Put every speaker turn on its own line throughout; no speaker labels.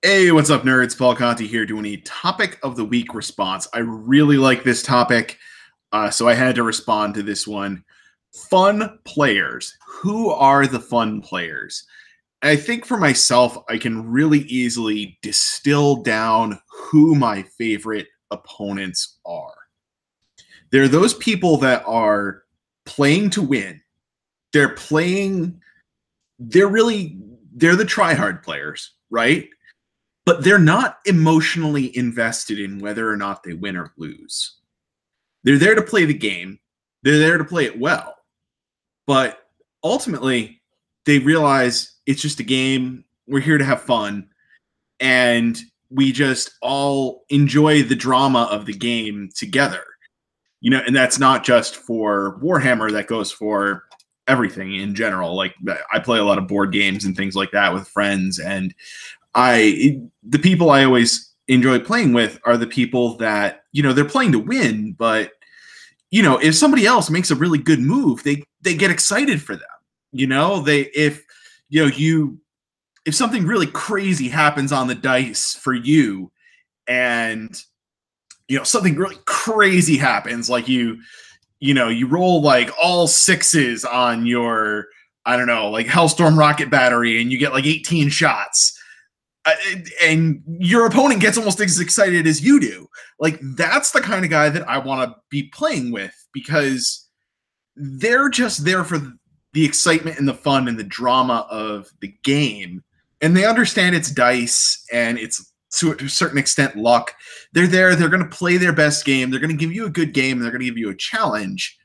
Hey, what's up, nerds? PaulMConti here doing a topic of the week response. I really like this topic, so I had to respond to this one. Fun players. Who are the fun players? I think for myself, I can really easily distill down who my favorite opponents are. They're those people that are playing to win. They're playing, they're the try-hard players, right? But they're not emotionally invested in whether or not they win or lose. They're there to play the game. They're there to play it well. But ultimately, they realize it's just a game. We're here to have fun. And we just all enjoy the drama of the game together. And that's not just for Warhammer, that goes for everything in general. Like, I play a lot of board games and things like that with friends, and the people I always enjoy playing with are the people that, they're playing to win, but if somebody else makes a really good move, they get excited for them. If something really crazy happens on the dice for you, and something really crazy happens, like you roll like all sixes on your, I don't know, like Hellstorm rocket battery, and you get like 18 shots. And your opponent gets almost as excited as you do. Like, that's the kind of guy that I want to be playing with, because they're just there for the excitement and the fun and the drama of the game. And they understand it's dice and it's, to a certain extent, luck. They're there. They're going to play their best game. They're going to give you a good game. And they're going to give you a challenge.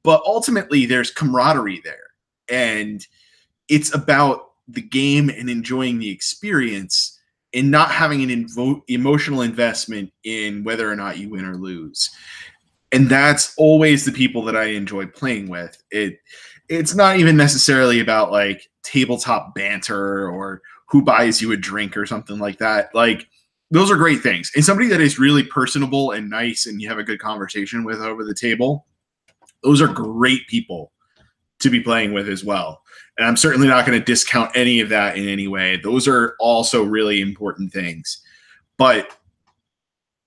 But ultimately, there's camaraderie there. And it's about the game and enjoying the experience, and not having an emotional investment in whether or not you win or lose. And that's always the people that I enjoy playing with. It's not even necessarily about like tabletop banter or who buys you a drink or something like that. Like, those are great things. And somebody that is really personable and nice and you have a good conversation with over the table, those are great people to be playing with as well. And I'm certainly not going to discount any of that in any way. Those are also really important things. But,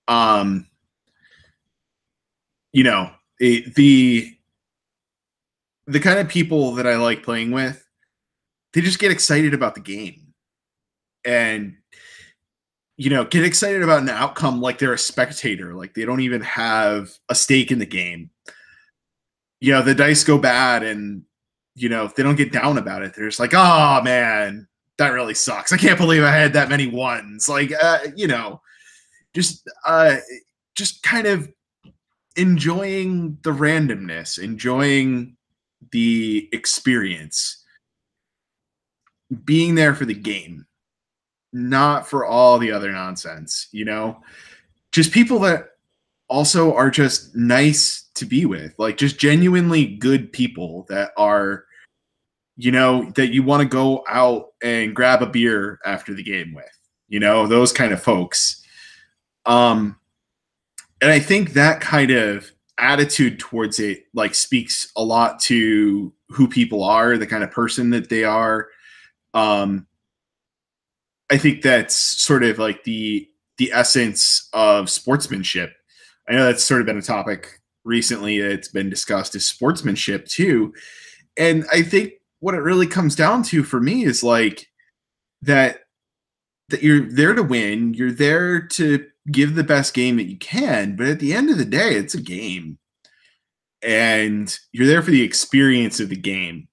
the kind of people that I like playing with, they just get excited about the game. And, get excited about an outcome like they're a spectator. Like, they don't even have a stake in the game. The dice go bad, and if they don't get down about it, they're just like, oh man, that really sucks. I can't believe I had that many ones. Like, just kind of enjoying the randomness, enjoying the experience, being there for the game, not for all the other nonsense, just people that also are just nice to be with, like just genuinely good people that are, that you want to go out and grab a beer after the game with, those kind of folks. And I think that kind of attitude towards it, like, speaks a lot to who people are, the kind of person that they are. I think that's sort of like the essence of sportsmanship. I know that's sort of been a topic recently that's been discussed, is sportsmanship too. And I think what it really comes down to for me is like that you're there to win. You're there to give the best game that you can. But at the end of the day, it's a game. And you're there for the experience of the game.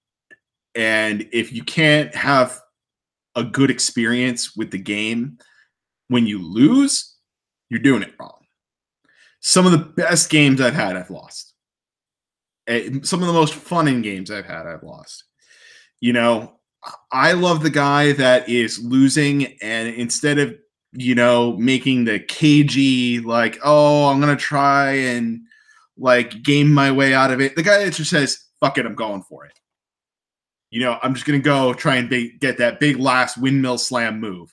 And if you can't have a good experience with the game when you lose, you're doing it wrong. Some of the best games I've had, I've lost. Some of the most fun in games I've had, I've lost. I love the guy that is losing, and instead of, making the cagey, like, oh, I'm going to try and like game my way out of it, the guy that just says, fuck it, I'm going for it. I'm just going to go try and get that big last windmill slam move.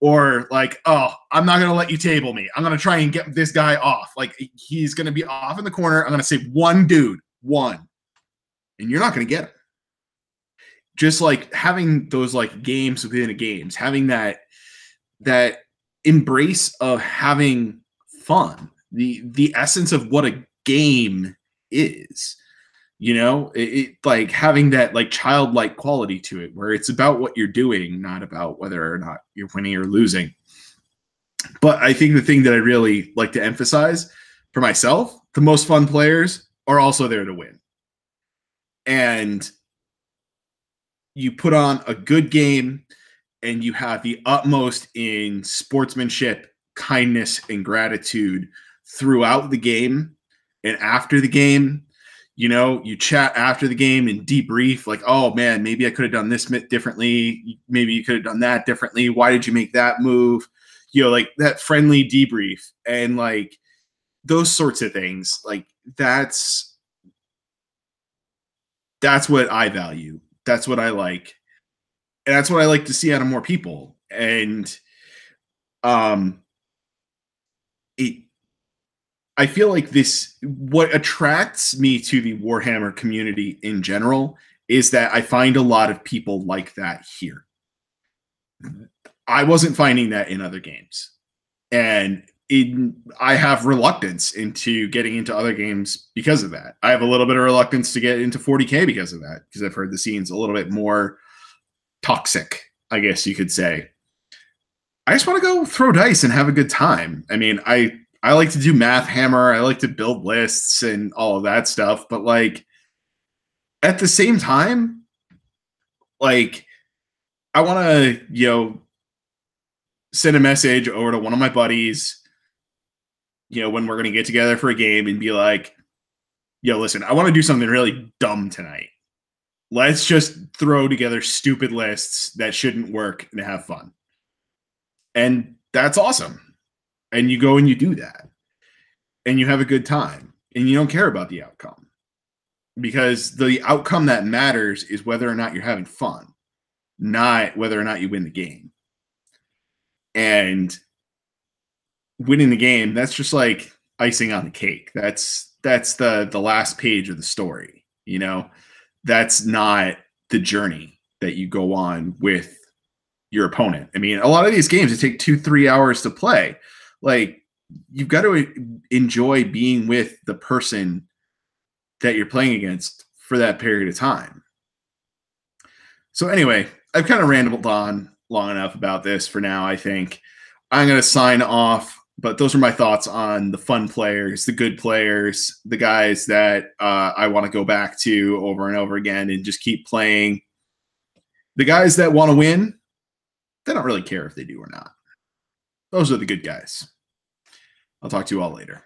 Or like, oh, I'm not going to let you table me. I'm going to try and get this guy off. Like, he's going to be off in the corner. I'm going to say one dude, one. And you're not going to get him. Just like having those like games within a games, having that that embrace of having fun, the essence of what a game is. Like having that like childlike quality to it, where it's about what you're doing, not about whether or not you're winning or losing. But I think the thing that I really like to emphasize for myself, the most fun players are also there to win. And you put on a good game and you have the utmost in sportsmanship, kindness, and gratitude throughout the game and after the game. You chat after the game and debrief, like, oh man, maybe I could have done this differently. Maybe you could have done that differently. Why did you make that move? Like that friendly debrief and like those sorts of things. Like that's what I value. That's what I like. And that's what I like to see out of more people. And I feel like what attracts me to the Warhammer community in general is that I find a lot of people like that here. I wasn't finding that in other games. And I have reluctance into getting into other games because of that. I have a little bit of reluctance to get into 40K because of that, because I've heard the scene's a little bit more toxic, I guess you could say. I just want to go throw dice and have a good time. I mean, I like to do math hammer. I like to build lists and all of that stuff. But like at the same time, like I want to, send a message over to one of my buddies, when we're going to get together for a game and be like, listen, I want to do something really dumb tonight. Let's just throw together stupid lists that shouldn't work and have fun. And that's awesome. And you go and you do that. And you have a good time. And you don't care about the outcome. Because the outcome that matters is whether or not you're having fun, not whether or not you win the game. And winning the game, that's just like icing on the cake. That's the last page of the story, That's not the journey that you go on with your opponent. I mean, a lot of these games, it take 2-3 hours to play. Like, you've got to enjoy being with the person that you're playing against for that period of time. So anyway, I've kind of rambled on long enough about this for now. I think I'm going to sign off, but those are my thoughts on the fun players, the good players, the guys that I want to go back to over and over again and just keep playing. The guys that want to win, they don't really care if they do or not. Those are the good guys. I'll talk to you all later.